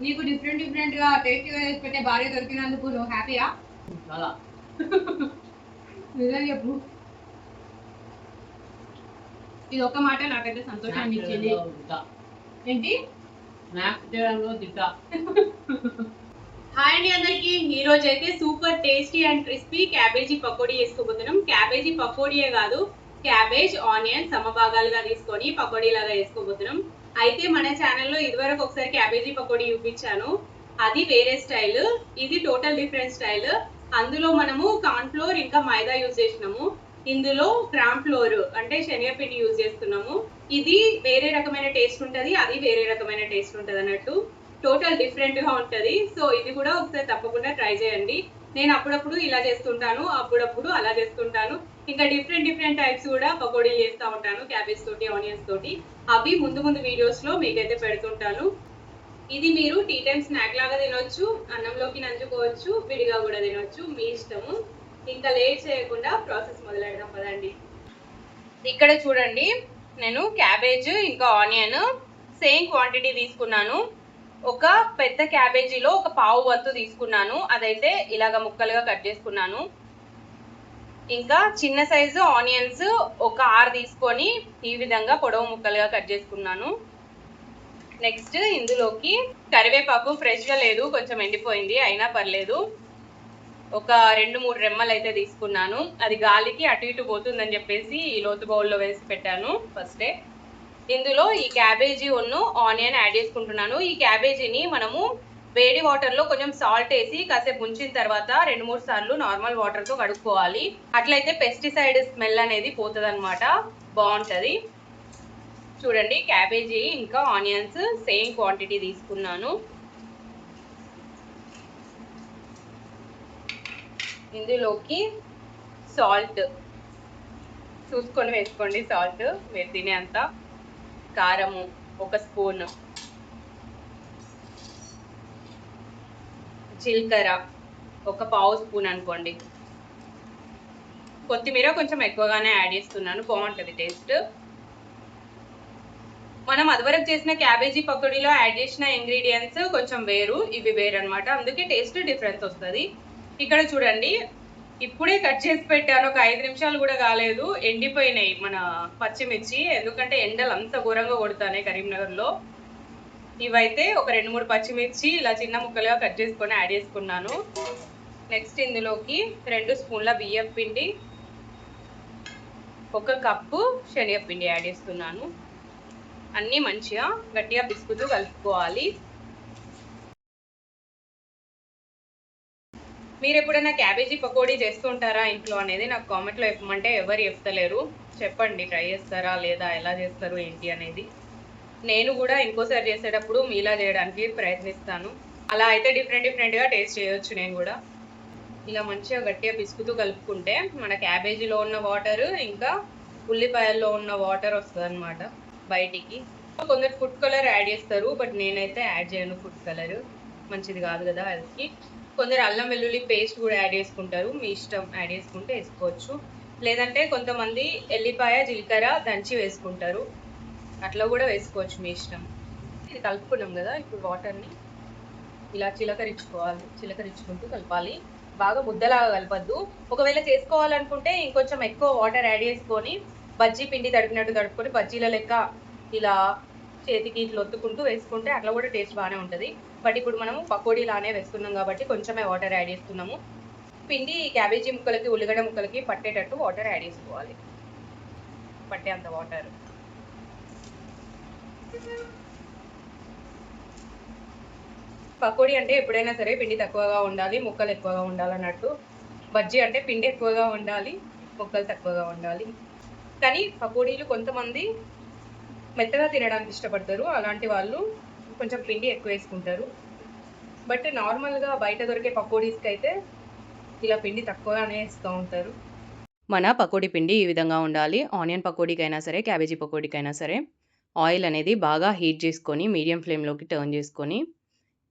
నీకు డిఫరెంట్ గా టేస్టీగా చేసి పెట్టే భార్య దొరికినందుకు నువ్వు హ్యాపీయా? చాలా. నిజం చెప్పు. ఇది ఒక మాట నాకైతే సంతోషాన్ని ఇచ్చింది. ఏంటి? హాయ్ అండి అందరికి. ఈ రోజు అయితే super tasty and crispy cabbage pakodi చేసుకోబోతున్నాం. క్యాబేజీ పకోడీయే కాదు, క్యాబేజ్ ఆనియన్ సమభాగాలుగా తీసుకొని పకోడీ లాగా చేసుకోబోతున్నాం. అయితే మన ఛానల్లో ఇదివరకు ఒకసారి క్యాబేజీ పకోడీ చూపించాను. అది వేరే స్టైల్, ఇది టోటల్ డిఫరెంట్ స్టైల్. అందులో మనము కార్న్ ఫ్లోర్ ఇంకా మైదా యూజ్ చేసినాము. ఇందులో గ్రామ్ ఫ్లోర్ అంటే శనగపిండి యూజ్ చేస్తున్నాము. ఇది వేరే రకమైన టేస్ట్ ఉంటది, అది వేరే రకమైన టేస్ట్ ఉంటది అన్నట్టు. టోటల్ డిఫరెంట్ గా ఉంటది. సో ఇది కూడా ఒకసారి తప్పకుండా ట్రై చేయండి. నేను అప్పుడప్పుడు ఇలా చేస్తుంటాను, అప్పుడప్పుడు అలా చేస్తుంటాను. ఇంకా డిఫరెంట్ టైప్స్ కూడా పకోడీ చేస్తూ ఉంటాను, క్యాబేజ్ తోటి ఆనియన్స్ తోటి. అవి ముందు వీడియోస్ లో మీకైతే పెడుతుంటాను. ఇది మీరు టీ టైమ్ స్నాక్ లాగా తినొచ్చు, అన్నంలోకి నంచుకోవచ్చు, విడిగా కూడా తినొచ్చు, మీ ఇష్టము. ఇంకా లేట్ చేయకుండా ప్రాసెస్ మొదలెడదాం పదండి. ఇక్కడ చూడండి, నేను క్యాబేజ్ ఇంకా ఆనియన్ సేమ్ క్వాంటిటీ తీసుకున్నాను. ఒక పెద్ద క్యాబేజీలో ఒక పావు వంతు తీసుకున్నాను, అదైతే ఇలాగ ముక్కలుగా కట్ చేసుకున్నాను. ఇంకా చిన్న సైజు ఆనియన్స్ ఒక 6 తీసుకొని ఈ విధంగా పొడవు ముక్కలుగా కట్ చేసుకున్నాను. నెక్స్ట్ ఇందులోకి కరివేపాకు ఫ్రెష్గా లేదు, కొంచెం ఎండిపోయింది, అయినా పర్లేదు. ఒక 2-3 రెమ్మలు అయితే తీసుకున్నాను. అది గాలికి అటు ఇటు పోతుందని చెప్పేసి ఈ లోతు బౌల్లో వేసి పెట్టాను ఫస్టే. ఇందులో ఈ క్యాబేజీ ఆనియన్ యాడ్ చేసుకుంటున్నాను. ఈ క్యాబేజీని మనము వేడి వాటర్లో కొంచెం సాల్ట్ వేసి కాసేపు ఉంచిన తర్వాత 2-3 సార్లు నార్మల్ వాటర్తో కడుక్కోవాలి. అట్లయితే పెస్టిసైడ్ స్మెల్ అనేది పోతుంది అనమాట, బాగుంటుంది. చూడండి, క్యాబేజీ ఇంకా ఆనియన్స్ సేమ్ క్వాంటిటీ తీసుకున్నాను. ఇందులోకి సాల్ట్ చూసుకొని వేసుకోండి, సాల్ట్ మీరు తినేంత. కారము 1 స్పూన్, జీలకర్ర ఒక పావు స్పూన్ అనుకోండి. కొత్తిమీర కొంచెం ఎక్కువగానే యాడ్ చేస్తున్నాను, బాగుంటుంది టేస్ట్. మనం అదివరకు చేసిన క్యాబేజీ పకోడీలో యాడ్ చేసిన ఇంగ్రీడియంట్స్ కొంచెం వేరు, ఇవి వేరు అనమాట, అందుకే టేస్ట్ డిఫరెన్స్ వస్తుంది. ఇక్కడ చూడండి, ఇప్పుడే కట్ చేసి పెట్టాను, ఒక 5 నిమిషాలు కూడా కాలేదు, ఎండిపోయినాయి మన పచ్చిమిర్చి. ఎందుకంటే ఎండలు అంత ఘోరంగా కొడుతున్నాయి కరీంనగర్లో. ఇవైతే ఒక 2-3 పచ్చిమిర్చి ఇలా చిన్న ముక్కలుగా కట్ చేసుకొని యాడ్ చేసుకున్నాను. నెక్స్ట్ ఇందులోకి 2 స్పూన్ల బియ్యం పిండి, 1 కప్పు శనగపిండి యాడ్ చేస్తున్నాను. అన్నీ మంచిగా గట్టిగా పిసుకుతూ కలుపుకోవాలి. మీరు ఎప్పుడైనా క్యాబేజీ పకోడీ చేస్తుంటారా ఇంట్లో అనేది నాకు కామెంట్లో చెప్పమంటే ఎవరు చెప్తలేరు. చెప్పండి, ట్రై చేస్తారా లేదా, ఎలా చేస్తారు ఏంటి అనేది. నేను కూడా ఇంకోసారి చేసేటప్పుడు మీలా చేయడానికి ప్రయత్నిస్తాను. అలా అయితే డిఫరెంట్గా టేస్ట్ చేయొచ్చు నేను కూడా. ఇలా మంచిగా గట్టిగా పిసుకుతూ కలుపుకుంటే మన క్యాబేజీలో ఉన్న వాటర్ ఇంకా ఉల్లిపాయల్లో ఉన్న వాటర్ వస్తుంది అనమాట బయటికి. కొందరు ఫుడ్ కలర్ యాడ్ చేస్తారు, బట్ నేనైతే యాడ్ చేయను ఫుడ్ కలర్, మంచిది కాదు కదా హెల్త్కి. కొందరు అల్లం వెల్లుల్లి పేస్ట్ కూడా యాడ్ చేసుకుంటారు, మీ ఇష్టం, యాడ్ చేసుకుంటే వేసుకోవచ్చు. లేదంటే కొంతమంది ఎల్లిపాయ జీలకర్ర దంచి వేసుకుంటారు, అట్లా కూడా వేసుకోవచ్చు, మీ ఇష్టం. ఇది కలుపుకున్నాం కదా, ఇప్పుడు వాటర్ని ఇలా చిలకరించుకుంటూ కలపాలి. బాగా ముద్దలాగా కలపద్దు. ఒకవేళ చేసుకోవాలనుకుంటే ఇంకొంచెం ఎక్కువ వాటర్ యాడ్ చేసుకొని బజ్జీ పిండి తడిపినట్టు తడుపుకొని బజ్జీల లెక్క ఇలా చేతికి ఇట్లా ఒత్తుకుంటూ వేసుకుంటే అట్లా కూడా టేస్ట్ బాగానే ఉంటుంది. బట్ ఇప్పుడు మనము పకోడీ లానే వేస్తున్నాం కాబట్టి కొంచెమే వాటర్ యాడ్ చేస్తున్నాము. పిండి క్యాబేజీ ముక్కలకి ఉల్లిగడ్డ ముక్కలకి పట్టేటట్టు వాటర్ యాడ్ చేసుకోవాలి, పట్టే అంత వాటర్. పకోడీ అంటే ఎప్పుడైనా సరే పిండి తక్కువగా ఉండాలి, ముక్కలు ఎక్కువగా ఉండాలన్నట్టు. బజ్జీ అంటే పిండి ఎక్కువగా ఉండాలి, ముక్కలు తక్కువగా ఉండాలి. కానీ పకోడీలు కొంతమంది మెత్తగా తినడానికి ఇష్టపడతారు, అలాంటి వాళ్ళు కొంచెం పిండి ఎక్కువ వేసుకుంటారు. బట్ నార్మల్గా బయట దొరికే పకోడీస్కి అయితే ఇలా పిండి తక్కువగానే వేస్తూ ఉంటారు. మన పకోడీ పిండి ఈ విధంగా ఉండాలి. ఆనియన్ పకోడీకైనా సరే, క్యాబేజీ పకోడీకైనా సరే ఆయిల్ అనేది బాగా హీట్ చేసుకొని మీడియం ఫ్లేమ్లోకి టర్న్ చేసుకొని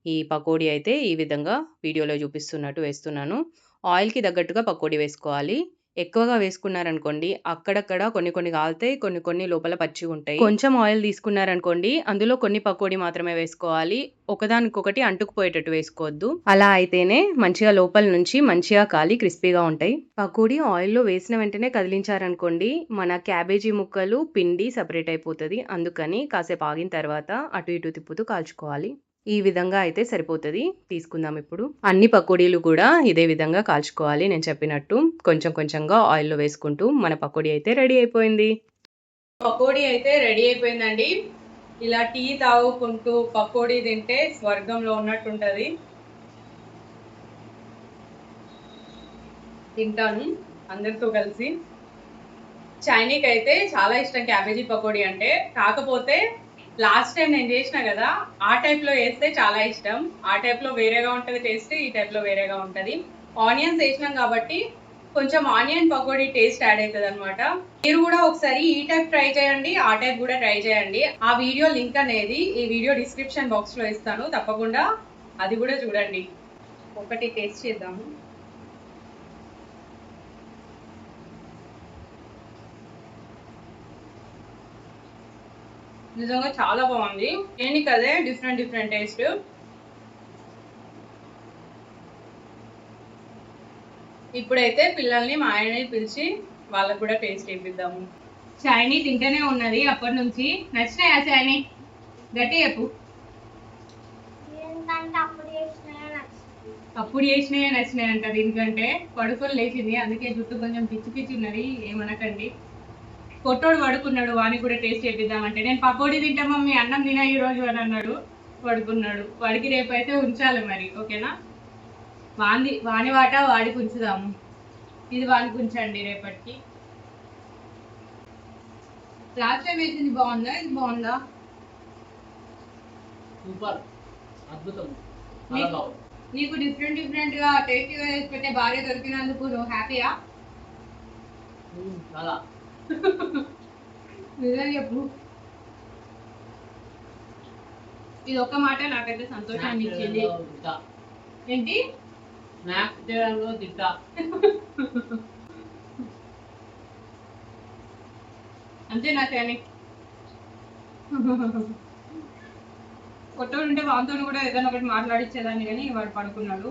ఈ పకోడీ అయితే ఈ విధంగా వీడియోలో చూపిస్తున్నట్టు వేస్తున్నాను. ఆయిల్కి తగ్గట్టుగా పకోడీ వేసుకోవాలి. ఎక్కువగా వేసుకున్నారనుకోండి అక్కడక్కడ కొన్ని కొన్ని కాలుతాయి. కొన్ని కొన్ని లోపల పచ్చిగుంటాయి. కొంచెం ఆయిల్ తీసుకున్నారనుకోండి అందులో కొన్ని పకోడీ మాత్రమే వేసుకోవాలి. ఒకదానికొకటి అంటుకుపోయేటట్టు వేసుకోవద్దు. అలా అయితేనే మంచిగా లోపల నుంచి మంచిగా కాలి క్రిస్పీగా ఉంటాయి. పకోడీ ఆయిల్‌లో వేసిన వెంటనే కదిలించారనుకోండి మన క్యాబేజీ ముక్కలు, పిండి సెపరేట్ అయిపోతది. అందుకని కాసేపు ఆగిన తర్వాత అటు ఇటు తిప్పుతూ కాల్చుకోవాలి. ఈ విధంగా అయితే సరిపోతది. తీసుకుందాం ఇప్పుడు. అన్ని పకోడీలు కూడా ఇదే విధంగా కాల్చుకోవాలి నేను చెప్పినట్టు. కొంచెం కొంచెంగా ఆయిల్‌లో వేసుకుంటూ మన పకోడీ అయితే రెడీ అయిపోయింది. పకోడీ అయితే రెడీ అయిపోయిందండి. ఇలా టీ తాగుకుంటూ పకోడీ తింటే స్వర్గంలో ఉన్నట్టుంటది. తింటాను అందరితో కలిసి. చైనీకి అయితే చాలా ఇష్టం క్యాబేజీ పకోడీ అంటే. కాకపోతే లాస్ట్ టైం నేను చేసిన కదా ఆ టైప్లో వేస్తే చాలా ఇష్టం. ఆ టైప్లో వేరేగా ఉంటుంది టేస్ట్, ఈ టైప్లో వేరేగా ఉంటుంది. ఆనియన్స్ వేసినాం కాబట్టి కొంచెం ఆనియన్ పకోడీ టేస్ట్ యాడ్ అవుతుంది అనమాట. మీరు కూడా ఒకసారి ఈ టైప్ ట్రై చేయండి, ఆ టైప్ కూడా ట్రై చేయండి. ఆ వీడియో లింక్ అనేది ఈ వీడియో డిస్క్రిప్షన్ బాక్స్లో ఇస్తాను, తప్పకుండా అది కూడా చూడండి. ఒకటి టేస్ట్ చేద్దాము. నిజంగా చాలా బాగుంది. దేనికి అదే డిఫరెంట్ డిఫరెంట్ టేస్ట్. ఇప్పుడైతే పిల్లల్ని మా ఆయనని పిలిచి వాళ్ళకు కూడా టేస్ట్ చేపిద్దాము. షైనీ తింటూనే ఉన్నది అప్పటి నుంచి. నచ్చినాయా షైనీ? గట్టి చెప్పు. అప్పుడు చేసినాయే నచ్చినాయి అంట. దీనికంటే పడుకొని లేచింది, అందుకే జుట్టు కొంచెం పిచ్చి పిచ్చి ఉన్నది, ఏమనకండి. పొట్టోడు పడుకున్నాడు, వానికి కూడా టేస్ట్ చేపిద్దామంటే నేను పకోడీ తింటా మమ్మీ అన్నం తినా ఈ రోజు అని అన్నాడు. పడుకున్నాడు. వాడికి రేపు అయితే ఉంచాలి మరి, ఓకేనా? వాని వాట వాడికి ఉంచుదాము. ఇది వానికి ఉంచండి రేపటికి. లాస్ట్ టైం వేసింది బాగుందా, ఇది బాగుందా? సూపర్, అద్భుతం. నీకు డిఫరెంట్ డిఫరెంట్ గా టేస్టీగా చేసి పెట్టే భార్య దొరికినందుకు నువ్వు హ్యాపీయా? చాలా. నిజం చెప్పు. ఇది ఒక్క మాట నాకైతే సంతోషాన్ని ఇచ్చింది. ఏంటి? స్నాక్స్ చేయడంలో తిట్టా. అంతేనా కానీ కొట్టోడు ఉంటే వాంతో కూడా ఏదైనా ఒకటి మాట్లాడిచ్చేదాన్ని, కానీ వాడు పడుకున్నాడు.